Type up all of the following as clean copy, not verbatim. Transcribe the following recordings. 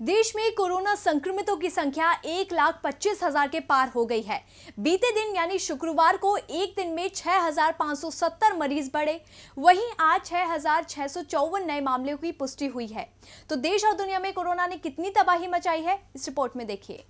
देश में कोरोना संक्रमितों की संख्या 1,25,000 के पार हो गई है। बीते दिन यानी शुक्रवार को एक दिन में 6,570 मरीज बढ़े। वहीं आज 6,654 नए मामलों की पुष्टि हुई है। तो देश और दुनिया में कोरोना ने कितनी तबाही मचाई है, इस रिपोर्ट में देखिए।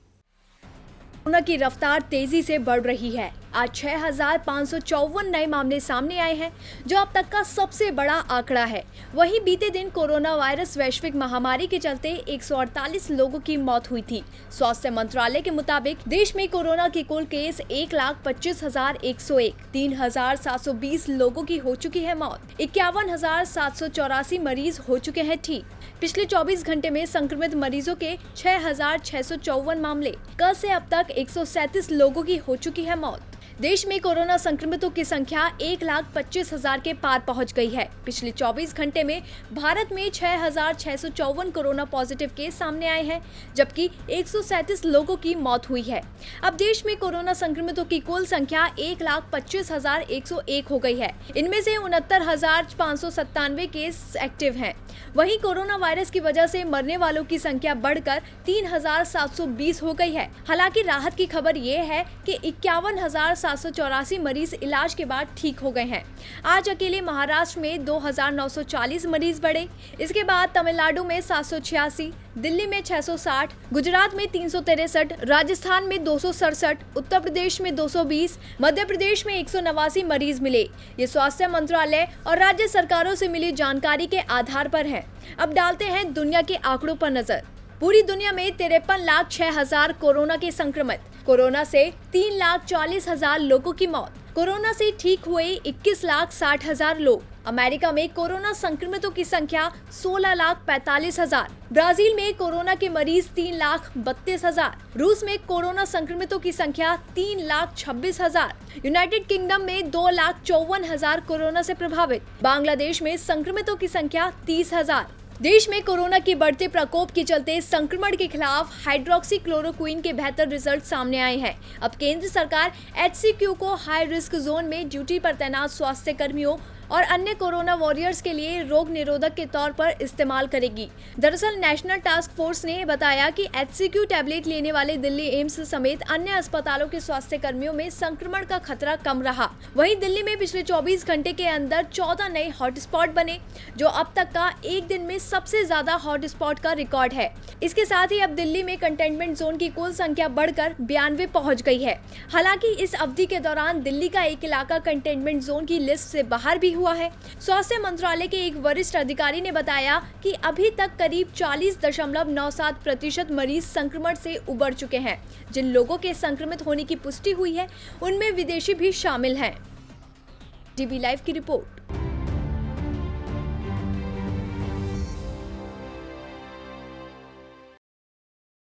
कोरोना की रफ्तार तेजी से बढ़ रही है। आज 6,554 नए मामले सामने आए हैं, जो अब तक का सबसे बड़ा आंकड़ा है। वहीं बीते दिन कोरोना वायरस वैश्विक महामारी के चलते 148 लोगों की मौत हुई थी। स्वास्थ्य मंत्रालय के मुताबिक देश में कोरोना के कुल केस 1,25,101, 3,720 लोगों की हो चुकी है मौत, 51,784 मरीज हो चुके हैं ठीक। पिछले 24 घंटे में संक्रमित मरीजों के 6,654 मामले। कल से अब तक 137 लोगों की हो चुकी है मौत। देश में कोरोना संक्रमितों की संख्या 1,25,000 के पार पहुंच गई है। पिछले 24 घंटे में भारत में 6,654 कोरोना पॉजिटिव केस सामने आए हैं, जबकि 137 लोगों की मौत हुई है। अब देश में कोरोना संक्रमितों की कुल संख्या 1,25,101 हो गई है। इनमें से 69,597 केस एक्टिव हैं। वहीं कोरोना वायरस की वजह से मरने वालों की संख्या बढ़कर 3,720 हो गई है। हालांकि राहत की खबर ये है कि 51,784 मरीज इलाज के बाद ठीक हो गए हैं। आज अकेले महाराष्ट्र में 2,940 मरीज बढ़े। इसके बाद तमिलनाडु में 786, दिल्ली में 660, गुजरात में 363, राजस्थान में 267, उत्तर प्रदेश में 220, मध्य प्रदेश में 189 मरीज मिले। ये स्वास्थ्य मंत्रालय और राज्य सरकारों से मिली जानकारी के आधार पर है। अब डालते हैं दुनिया के आंकड़ों पर नजर। पूरी दुनिया में 53,06,000 कोरोना के संक्रमित। कोरोना से 3,40,000 लोगों की मौत। कोरोना से ठीक हुए 21,60,000 लोग। अमेरिका में कोरोना संक्रमितों की संख्या 16,45,000। ब्राजील में कोरोना के मरीज 3,32,000। रूस में कोरोना संक्रमितों की संख्या 3,26,000। यूनाइटेड किंगडम में 2,54,000 कोरोना से प्रभावित। बांग्लादेश में संक्रमितों की संख्या 30,000। देश में कोरोना के बढ़ते प्रकोप के चलते संक्रमण के खिलाफ हाइड्रोक्सीक्लोरोक्विन के बेहतर रिजल्ट सामने आए हैं। अब केंद्र सरकार HCQ को हाई रिस्क जोन में ड्यूटी पर तैनात स्वास्थ्य कर्मियों और अन्य कोरोना वॉरियर्स के लिए रोग निरोधक के तौर पर इस्तेमाल करेगी। दरअसल नेशनल टास्क फोर्स ने बताया कि HCQ टैबलेट लेने वाले दिल्ली एम्स समेत अन्य अस्पतालों के स्वास्थ्य कर्मियों में संक्रमण का खतरा कम रहा। वहीं दिल्ली में पिछले 24 घंटे के अंदर 14 नए हॉटस्पॉट बने, जो अब तक का एक दिन में सबसे ज्यादा हॉटस्पॉट का रिकॉर्ड है। इसके साथ ही अब दिल्ली में कंटेनमेंट जोन की कुल संख्या बढ़कर 92 पहुंच गई है। हालांकि इस अवधि के दौरान दिल्ली का एक इलाका कंटेनमेंट जोन की लिस्ट से बाहर भी हुआ है। स्वास्थ्य मंत्रालय के एक वरिष्ठ अधिकारी ने बताया कि अभी तक करीब 40.97% मरीज संक्रमण से उबर चुके हैं। जिन लोगों के संक्रमित होने की पुष्टि हुई है, उनमें विदेशी भी शामिल हैं। DB लाइव की रिपोर्ट।